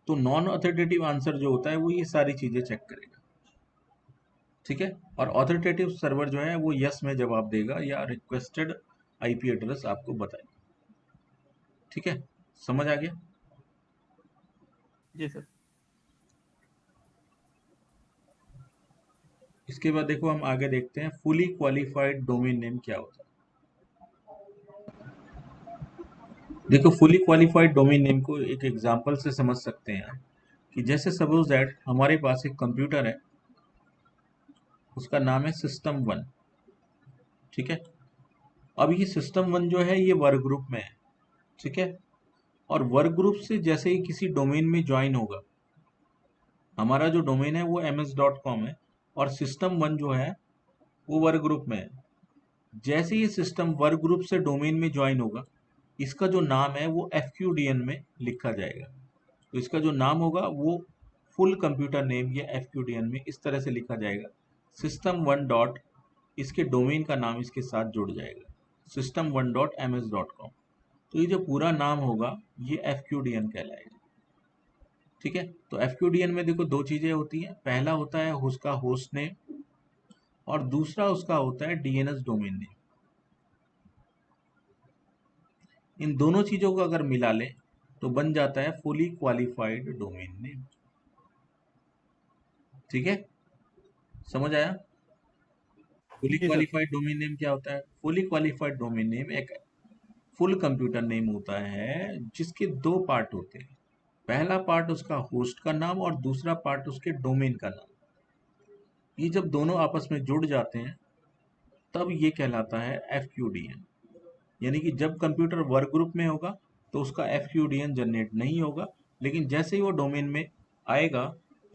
तो नॉन ऑथोरिटेटिव आंसर जो होता है वो ये सारी चीजें चेक करेगा। ठीक है। और ऑथोरिटेटिव सर्वर जो है वो यस में जवाब देगा या रिक्वेस्टेड आईपी एड्रेस आपको बताए। ठीक है, समझ आ गया। जी सर। इसके बाद देखो हम आगे देखते हैं फुली क्वालिफाइड डोमेन नेम क्या होता है। देखो फुली क्वालिफाइड डोमेन नेम को एक एग्जांपल से समझ सकते हैं कि जैसे सपोज दैट हमारे पास एक कंप्यूटर है, उसका नाम है सिस्टम वन। ठीक है, अब ये सिस्टम वन जो है ये वर्क ग्रुप में है। ठीक है, और वर्क ग्रुप से जैसे ही किसी डोमेन में ज्वाइन होगा, हमारा जो डोमेन है वो ms.com है और सिस्टम वन जो है वो वर्क ग्रुप में है। जैसे ही सिस्टम वर्क ग्रुप से डोमेन में ज्वाइन होगा, इसका जो नाम है वो FQDN में लिखा जाएगा। तो इसका जो नाम होगा वो फुल कंप्यूटर नेम या FQDN में इस तरह से लिखा जाएगा, सिस्टम वन डॉट, इसके डोमेन का नाम इसके साथ जुड़ जाएगा, system1.ms.com। तो ये जो पूरा नाम होगा ये FQDN कहलाएगा। ठीक है, तो FQDN में देखो दो चीजें होती हैं, पहला होता है उसका होस्ट नेम और दूसरा उसका होता है DNS डोमेन नेम। इन दोनों चीजों को अगर मिला ले तो बन जाता है फुली क्वालिफाइड डोमेन नेम। ठीक है, समझ आया। फुली जी सर। क्वालिफाइड डोमेन नेम क्या होता है? फुली क्वालिफाइड डोमेन नेम एक फुल कंप्यूटर नेम होता है जिसके दो पार्ट होते हैं। पहला पार्ट उसका होस्ट का नाम और दूसरा पार्ट उसके डोमेन का नाम। ये जब दोनों आपस में जुड़ जाते हैं तब ये कहलाता है FQDN। यानी कि जब कंप्यूटर वर्क ग्रुप में होगा तो उसका FQDN जनरेट नहीं होगा, लेकिन जैसे ही वो डोमेन में आएगा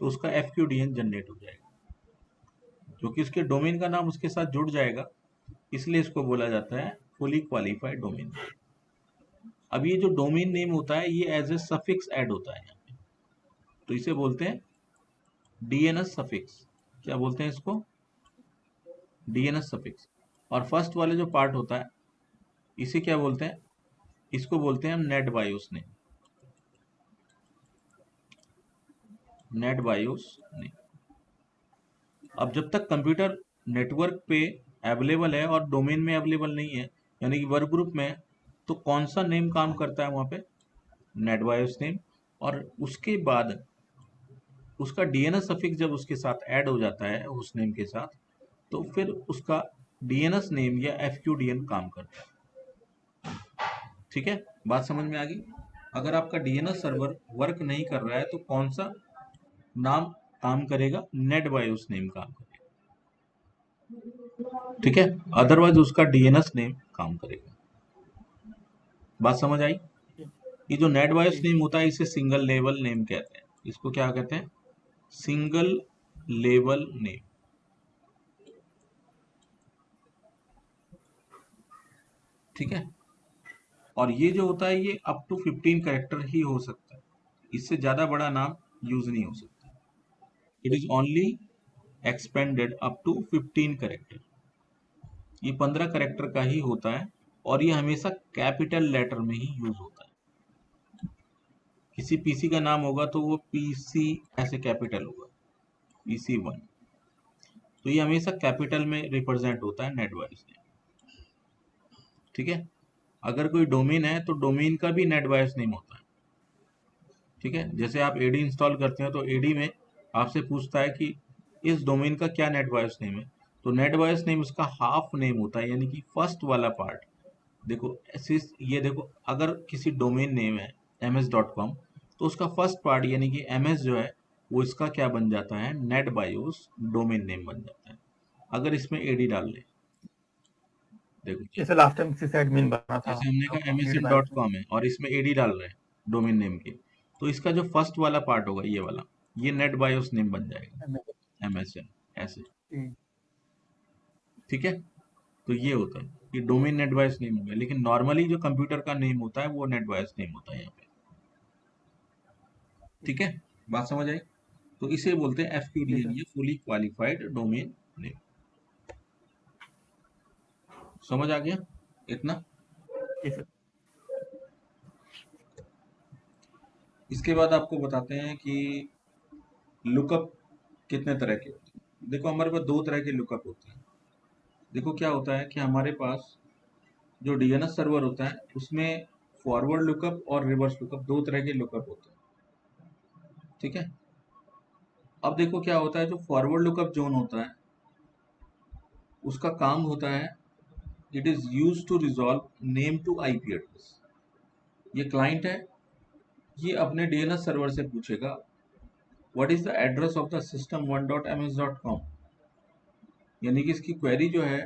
तो उसका FQDN जनरेट हो जाएगा, क्योंकि उसके डोमेन का नाम उसके साथ जुड़ जाएगा, इसलिए इसको बोला जाता है फुली क्वालिफाइड डोमेन। अब ये जो डोमेन नेम होता है ये एज ए सफिक्स ऐड होता है यहाँ पे, तो इसे बोलते हैं DNS सफिक्स। क्या बोलते हैं इसको? DNS suffix. और फर्स्ट वाले जो पार्ट होता है इसे क्या बोलते हैं? इसको बोलते हैं हम net BIOS name. Net BIOS name. अब जब तक कंप्यूटर नेटवर्क पे अवेलेबल है और डोमेन में अवेलेबल नहीं है, यानी कि वर्क ग्रुप में है, तो कौन सा नेम काम करता है वहां पे? Net BIOS name. और उसके बाद उसका DNS सफिक्स जब उसके साथ ऐड हो जाता है उस नेम के साथ, तो फिर उसका DNS नेम या FQDN काम करता है। ठीक है, बात समझ में आ गई। अगर आपका DNS सर्वर वर्क नहीं कर रहा है तो कौन सा नाम काम करेगा? नेट बायोस नेम काम करेगा। ठीक है, अदरवाइज उसका DNS नेम काम करेगा। बात समझ आई। जी ये जो नेट बायोस जी। नेम होता है इसे सिंगल लेवल नेम कहते हैं। इसको क्या कहते हैं? Single level name. ठीक है, और ये जो होता है ये अप टू 15 कैरेक्टर ही हो सकता है, इससे ज्यादा बड़ा नाम यूज नहीं हो सकता। It is only expended up to 15 character. ये 15 कैरेक्टर का ही होता है और ये हमेशा कैपिटल लेटर में ही यूज होता है। किसी पीसी का नाम होगा तो वो PC ऐसे कैपिटल होगा, PC1। तो ये हमेशा कैपिटल में रिप्रेजेंट होता है नेट बायोस नेम। ठीक है, अगर कोई डोमेन है तो डोमेन का भी नेट बायोस नेम होता है। ठीक है, जैसे आप AD इंस्टॉल करते हैं तो AD में आपसे पूछता है कि इस डोमेन का क्या नेट बायोस नेम है, तो नेट बायोस नेम उसका हाफ नेम होता है, यानी कि फर्स्ट वाला पार्ट। देखो ऐसे ये देखो, अगर किसी डोमेन नेम है ms.com तो उसका फर्स्ट पार्ट यानी कि ms जो है वो इसका क्या बन जाता है? नेट बायोस डोमेन नेम बन जाता है, अगर इसमें AD डाल ले। देखो जैसे लास्ट टाइम किसी से एडमिन बना था जैसे हमने तो कहा एडी बायोस में। msn.com है और इसमें AD डाल रहे हैं डोमेन नेम के, तो इसका जो फर्स्ट वाला पार्ट होगा ये वाला, ये नेट बायोस नेम बन जाएगा MSN ऐसे। जी ठीक है, तो ये होता है कि डोमेन नेट बायोस नेम हो गया, लेकिन नॉर्मली जो कंप्यूटर का नेम होता है वो नेट बायोस नेम होता है यहाँ पे। जी ठीक है, बात समझ आई। तो इसे बोलते हैं जी FQDN सर। या फुली क्वालिफाइड डोमेन नेम। समझ आ गया इतना। जी सर। इसके बाद आपको बताते हैं कि लुकअप कितने तरह के होते हैं। देखो हमारे पास दो तरह के लुकअप होते हैं। देखो क्या होता है कि हमारे पास जो डीएनएस सर्वर होता है उसमें फॉरवर्ड लुकअप और रिवर्स लुकअप दो तरह के लुकअप होते हैं, ठीक है। अब देखो क्या होता है, जो फॉरवर्ड लुकअप जोन होता है उसका काम होता है, it is use to resolve name to IP address. ये क्लाइंट है, ये अपने डीएनएस सर्वर से पूछेगा what is the address of the system 1.ms.com, यानी कि इसकी क्वेरी जो है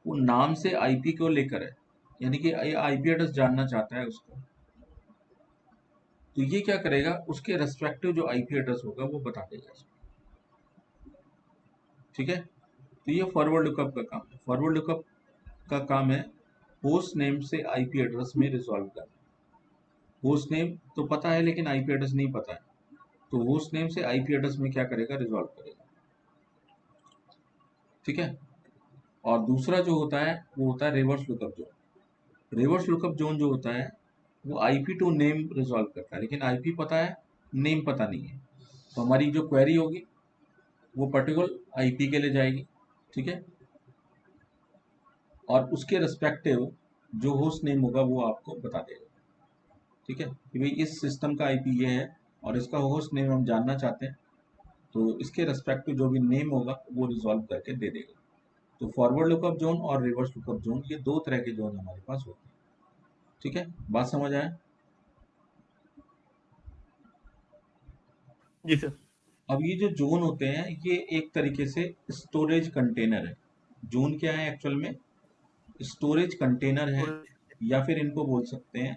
वो नाम से आईपी को लेकर है, यानी कि ये आईपी एड्रेस जानना चाहता है उसको। तो ये क्या करेगा, उसके रेस्पेक्टिव जो आईपी एड्रेस होगा वो बता देगा इसको, ठीक है। तो ये फॉरवर्ड लुकअप का काम है। फॉरवर्ड लुकअप का काम है होस्ट नेम से आईपी एड्रेस में रिजॉल्व करना। होस्ट नेम तो पता है लेकिन आईपी एड्रेस नहीं पता है, तो होस्ट नेम से आईपी एड्रेस में क्या करेगा, रिजॉल्व करेगा, ठीक है। और दूसरा जो होता है वो होता है reverse lookup zone. Reverse lookup zone जो होता है वो आईपी टू नेम रिजॉल्व करता है, लेकिन आईपी पता है, नेम पता नहीं है। तो हमारी जो क्वेरी होगी वो पर्टिकुलर आईपी के लिए जाएगी, ठीक है। और उसके रेस्पेक्टिव जो होस्ट नेम होगा वो आपको बता देगा, ठीक है, कि भाई इस सिस्टम का आईपी ये है और इसका होस्ट नेम हम जानना चाहते हैं, तो इसके रेस्पेक्टिव जो भी नेम होगा वो रिजॉल्व करके दे देगा। तो फॉरवर्ड लुकअप जोन और रिवर्स लुकअप जोन, ये दो तरह के जोन हमारे पास होते हैं, ठीक है। बात समझ आया? जी सर। अब ये जो जोन होते हैं ये एक तरीके से स्टोरेज कंटेनर है। जोन क्या है एक्चुअल में, स्टोरेज कंटेनर है, और या फिर इनको बोल सकते हैं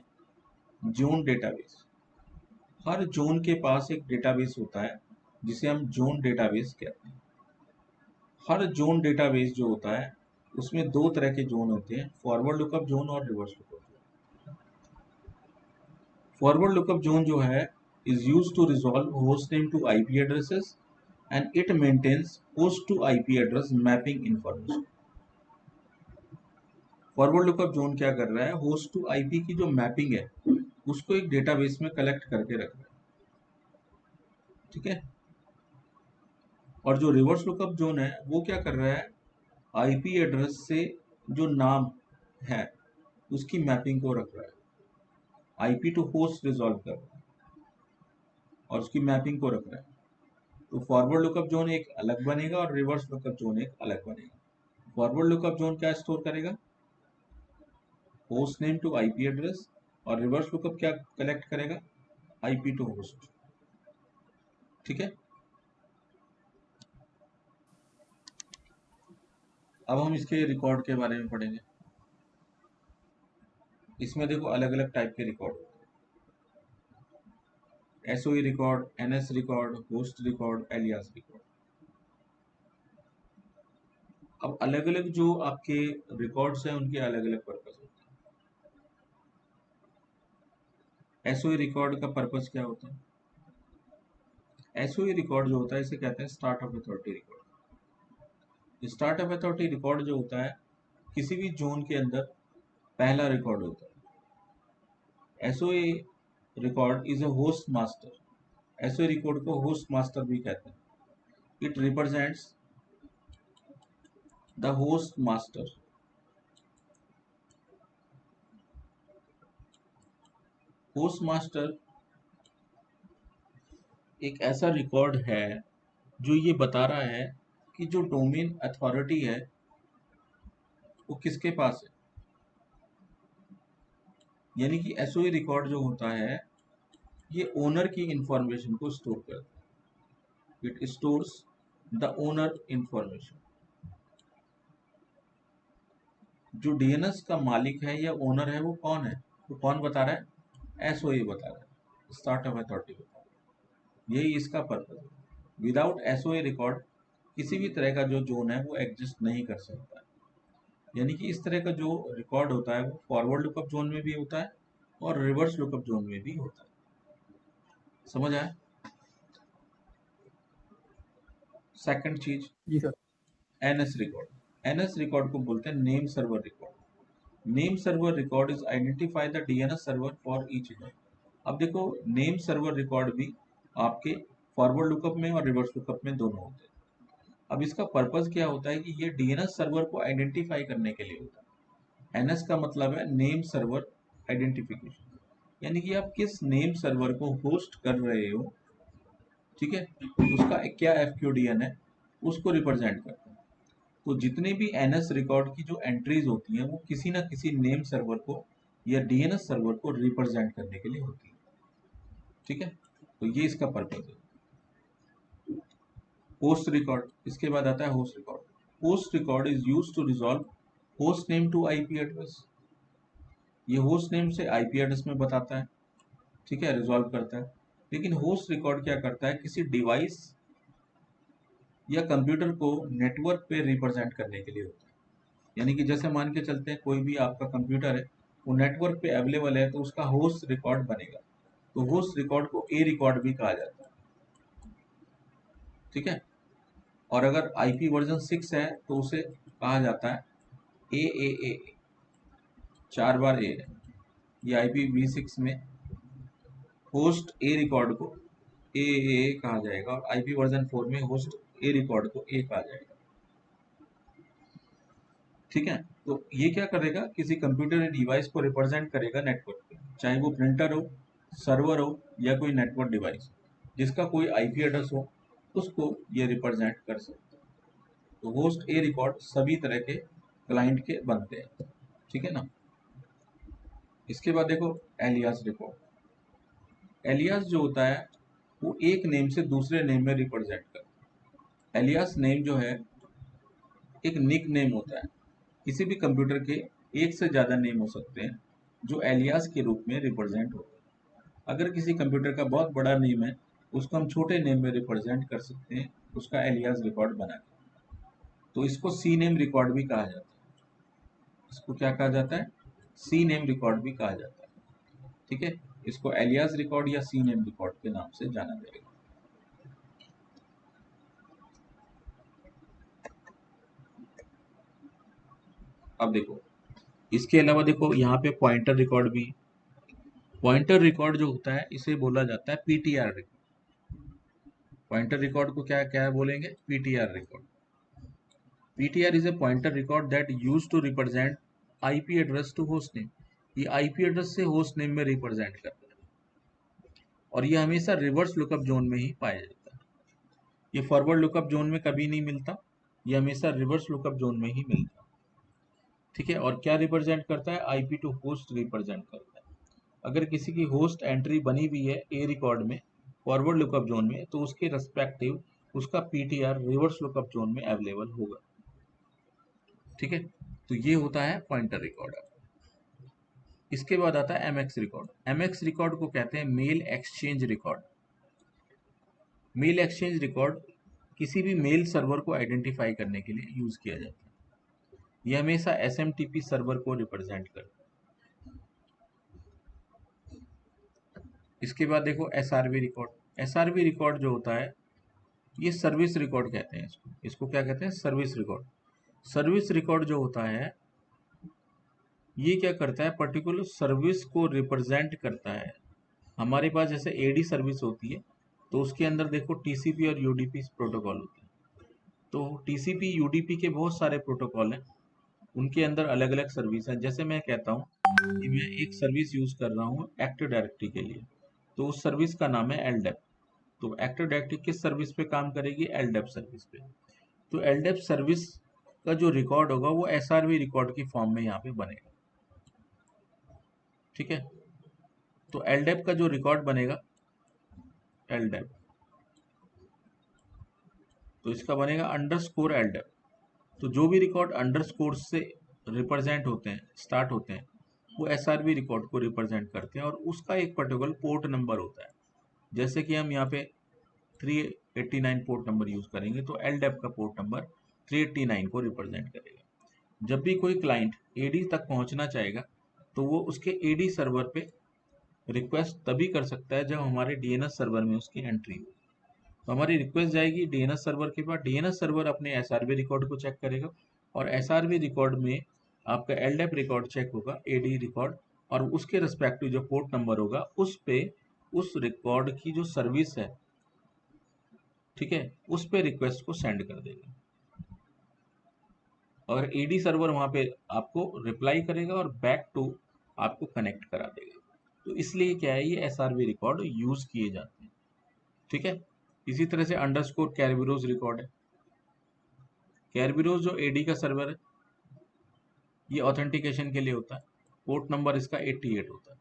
जोन डेटाबेस। हर जोन के पास एक डेटाबेस होता है जिसे हम जोन डेटाबेस कहते हैं। हर जोन डेटाबेस जो होता है उसमें दो तरह के जोन होते हैं, फॉरवर्ड लुकअप जोन और reverse lookup zone. Forward lookup zone जो है is use to resolve host name to IP addresses and it maintains host to IP address mapping information. Forward lookup zone क्या कर रहा है, host to IP की जो mapping है उसको एक डेटाबेस में कलेक्ट करके रख रहा है, ठीक है। और जो रिवर्स लुकअप जोन है वो क्या कर रहा है, आईपी एड्रेस से जो नाम है उसकी मैपिंग को रख रहा है, आईपी टू होस्ट रिजॉल्व कर रहा है और उसकी मैपिंग को रख रहा है। तो फॉरवर्ड लुकअप जोन एक अलग बनेगा और रिवर्स लुकअप जोन एक अलग बनेगा। फॉरवर्ड लुकअप जोन क्या स्टोर करेगा, host name to IP address, और रिवर्स लुकअप क्या कलेक्ट करेगा, आईपी टू होस्ट, ठीक है। अब हम इसके रिकॉर्ड के बारे में पढ़ेंगे। इसमें देखो अलग अलग टाइप के रिकॉर्ड होते हैं, SOE record, NS record, host record, alias record. अब अलग अलग जो आपके रिकॉर्ड्स हैं उनके अलग अलग पर्पस होते हैं। एसओई रिकॉर्ड का पर्पस क्या होता है, एसओई रिकॉर्ड जो होता है इसे कहते हैं start of authority record. Start of authority record जो होता है किसी भी जोन के अंदर पहला रिकॉर्ड होता है। SOE record is a host master. SOE record को होस्ट मास्टर भी कहते हैं। It represents the host master. Host master एक ऐसा रिकॉर्ड है जो ये बता रहा है कि जो डोमेन अथॉरिटी है वो किसके पास है। यानी कि एसओई रिकॉर्ड जो होता है ये ओनर की इंफॉर्मेशन को स्टोर करता है। It stores the owner information. जो डीएनएस का मालिक है या ओनर है वो कौन है, वो कौन बता रहा है, एसओई बता रहा है, स्टार्ट ऑफ अथॉरिटी बता रहा है। यही इसका पर्पज है। विदाउट एसओई रिकॉर्ड किसी भी तरह का जो जोन है वो एग्जिस्ट नहीं कर सकता। यानी कि इस तरह का जो रिकॉर्ड होता है वो फॉरवर्ड लुकअप जोन में भी होता है और रिवर्स लुकअप जोन में भी होता है। समझ आया? सेकंड चीज, जी sir. NS record. NS record को बोलते हैं name server record. Name server record is identify the DNS server for each zone. अब देखो नेम सर्वर रिकॉर्ड भी आपके फॉरवर्ड लुकअप में और रिवर्स लुकअप में दोनों होते हैं। अब इसका पर्पस क्या होता है कि ये डीएनएस सर्वर को आइडेंटिफाई करने के लिए होता है। एनएस का मतलब है नेम सर्वर आइडेंटिफिकेशन, यानी कि आप किस नेम सर्वर को होस्ट कर रहे हो, ठीक है, उसका क्या एफक्यूडीएन है, उसको रिप्रेजेंट करता है। तो जितने भी एनएस रिकॉर्ड की जो एंट्रीज होती हैं वो किसी ना किसी नेम सर्वर को या डीएनएस सर्वर को रिप्रेजेंट करने के लिए होती है, ठीक है। तो ये इसका पर्पज है। होस्ट रिकॉर्ड, इसके बाद आता है host record. Host record is used to resolve host name to IP address. ये होस्ट नेम से आईपी एड्रेस में बताता है, ठीक है, रिजॉल्व करता है। लेकिन होस्ट रिकॉर्ड क्या करता है, किसी डिवाइस या कंप्यूटर को नेटवर्क पे रिप्रेजेंट करने के लिए होता है। यानी कि जैसे मान के चलते हैं कोई भी आपका कंप्यूटर है, वो नेटवर्क पे अवेलेबल है, तो उसका होस्ट रिकॉर्ड बनेगा। तो होस्ट रिकॉर्ड को ए रिकॉर्ड भी कहा जाता है, ठीक है। और अगर आईपी वर्जन 6 है तो उसे कहा जाता है ए, 4 बार ए है। ये IPv6 में होस्ट ए रिकॉर्ड को ए कहा जाएगा, और आईपी वर्जन 4 में होस्ट ए रिकॉर्ड को ए कहा जाएगा, ठीक है। तो ये क्या करेगा, किसी कंप्यूटर या डिवाइस को रिप्रेजेंट करेगा नेटवर्क पे, चाहे वो प्रिंटर हो, सर्वर हो, या कोई नेटवर्क डिवाइस जिसका कोई आईपी एड्रेस हो, उसको ये रिप्रेजेंट कर सकते हैं। तो होस्ट ए रिकॉर्ड सभी तरह के क्लाइंट के बनते हैं, ठीक है ना। इसके बाद देखो एलियास रिकॉर्ड। एलियास जो होता है वो एक नेम से दूसरे नेम में रिप्रेजेंट करता है। एलियास नेम जो है एक निक नेम होता है। किसी भी कंप्यूटर के एक से ज़्यादा नेम हो सकते हैं जो एलियास के रूप में रिप्रेजेंट होते हैं। अगर किसी कंप्यूटर का बहुत बड़ा नेम है, उसको हम छोटे नेम में रिप्रेजेंट कर सकते हैं, उसका एलियास रिकॉर्ड बना के। तो इसको सी नेम रिकॉर्ड भी कहा जाता है। इसको क्या कहा जाता है, सी नेम रिकॉर्ड भी कहा जाता है, ठीक है। इसको एलियास रिकॉर्ड या सी नेम रिकॉर्ड के नाम से जाना जाएगा। अब देखो इसके अलावा देखो यहाँ पे पॉइंटर रिकॉर्ड भी। पॉइंटर रिकॉर्ड जो होता है इसे बोला जाता है पीटीआर रिकॉर्ड। पॉइंटर रिकॉर्ड को क्या क्या बोलेंगे, PTR record. PTR is a pointer record that use to represent IP address to host name. ये आईपी एड्रेस से होस्ट नेम में रिप्रेजेंट करता है, और ये हमेशा रिवर्स लुकअप जोन में ही पाया जाता है। ये फॉरवर्ड लुकअप जोन में कभी नहीं मिलता, ये हमेशा रिवर्स लुकअप जोन में ही मिलता है, ठीक है। और क्या रिप्रेजेंट करता है, आईपी टू होस्ट रिप्रेजेंट करता है। अगर किसी की होस्ट एंट्री बनी हुई है ए रिकॉर्ड में फॉरवर्ड लुकअप जोन में, तो उसके रेस्पेक्टिव उसका पीटीआर रिवर्स लुकअप जोन में अवेलेबल होगा, ठीक है। तो ये होता है पॉइंटर रिकॉर्ड। इसके बाद आता है एमएक्स रिकॉर्ड। एमएक्स रिकॉर्ड को कहते हैं mail exchange record. Mail exchange record किसी भी मेल सर्वर को आइडेंटिफाई करने के लिए यूज किया जाता है। यह हमेशा एसएमटीपी सर्वर को रिप्रेजेंट करता है। इसके बाद देखो एसआरवी रिकॉर्ड। एसआरवी रिकॉर्ड जो होता है ये सर्विस रिकॉर्ड कहते हैं इसको। इसको क्या कहते हैं, सर्विस रिकॉर्ड। सर्विस रिकॉर्ड जो होता है ये क्या करता है, पर्टिकुलर सर्विस को रिप्रेजेंट करता है। हमारे पास जैसे एडी सर्विस होती है तो उसके अंदर देखो टीसीपी और यूडीपी प्रोटोकॉल होते हैं। तो टीसीपी यूडीपी के बहुत सारे प्रोटोकॉल हैं, उनके अंदर अलग अलग सर्विस है। जैसे मैं कहता हूँ कि मैं एक सर्विस यूज कर रहा हूँ एक्टिव डायरेक्टरी के लिए, तो उस सर्विस का नाम है एलडेप। तो एक्टिव डायरेक्टरी किस सर्विस पे काम करेगी, एलडेप सर्विस पे। तो एलडेप सर्विस का जो रिकॉर्ड होगा वो एसआरवी रिकॉर्ड की फॉर्म में यहाँ पे बनेगा, ठीक है। तो एलडेप का जो रिकॉर्ड बनेगा एलडेप, तो इसका बनेगा अंडरस्कोर एलडेप। तो जो भी रिकॉर्ड अंडरस्कोर से रिप्रेजेंट होते हैं, स्टार्ट होते हैं, वो एसआरवी रिकॉर्ड को रिप्रेजेंट करते हैं, और उसका एक पर्टिकुलर पोर्ट नंबर होता है। जैसे कि हम यहाँ पे 389 पोर्ट नंबर यूज करेंगे, तो एलडेप का पोर्ट नंबर 389 को रिप्रेजेंट करेगा। जब भी कोई क्लाइंट एडी तक पहुंचना चाहेगा तो वो उसके एडी सर्वर पे रिक्वेस्ट तभी कर सकता है जब हमारे डीएनएस सर्वर में उसकी एंट्री हो। तो हमारी रिक्वेस्ट जाएगी डीएनएस सर्वर के पास, डीएनएस सर्वर अपने एसआरवी रिकॉर्ड को चेक करेगा, और एसआरवी रिकॉर्ड में आपका एलडेप रिकॉर्ड चेक होगा, एडी रिकॉर्ड, और उसके रिस्पेक्टिव जो पोर्ट नंबर होगा उस पे उस रिकॉर्ड की जो सर्विस है, ठीक है, उस पे रिक्वेस्ट को सेंड कर देगा। और एडी सर्वर वहाँ पे आपको रिप्लाई करेगा और बैक टू आपको कनेक्ट करा देगा। तो इसलिए क्या है, ये एसआरवी रिकॉर्ड यूज किए जाते हैं। ठीक है। इसी तरह से अंडरस्कोर कैरबिरोज रिकॉर्ड है। कैरबिरोज जो एडी का सर्वर है, ये ऑथेंटिकेशन के लिए होता है। पोर्ट नंबर इसका 88 होता है।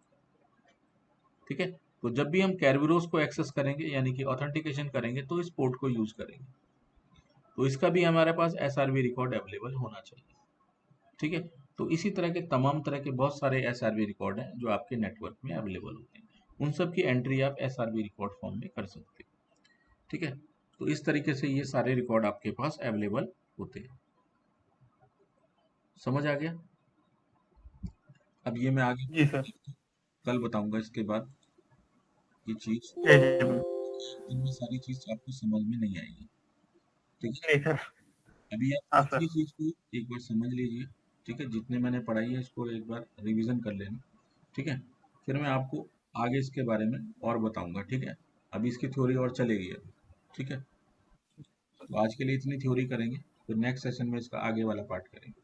ठीक है। तो जब भी हम कैरबिरोज को एक्सेस करेंगे यानी कि ऑथेंटिकेशन करेंगे तो इस पोर्ट को यूज करेंगे। तो इसका भी हमारे पास एसआरवी रिकॉर्ड अवेलेबल होना चाहिए। ठीक है। तो इसी तरह के तमाम तरह के बहुत सारे एसआरवी रिकॉर्ड हैं जो आपके नेटवर्क में अवेलेबल होते हैं। उन सब की एंट्री आप एसआरवी रिकॉर्ड फॉर्म में कर सकते हो। ठीक है। तो इस तरीके से ये सारे रिकॉर्ड आपके पास अवेलेबल होते हैं। समझ आ गया? अब ये मैं आगे जी सर। कल बताऊंगा इसके बाद ये चीज। जी जी बिल्कुल। इनमें सारी चीज आपको समझ में नहीं आएगी। ठीक है। जी सर। अभी आप हाँ तीसरी सर। चीज को एक बार समझ लीजिए। ठीक है। जितने मैंने पढ़ाई है इसको एक बार रिवीजन कर लेना। ठीक है। फिर मैं आपको आगे इसके बारे में और बताऊंगा। ठीक है। अभी इसकी थ्योरी और चलेगी अभी। ठीक है। तो आज के लिए इतनी थ्योरी करेंगे, फिर नेक्स्ट सेशन में इसका आगे वाला पार्ट करेंगे।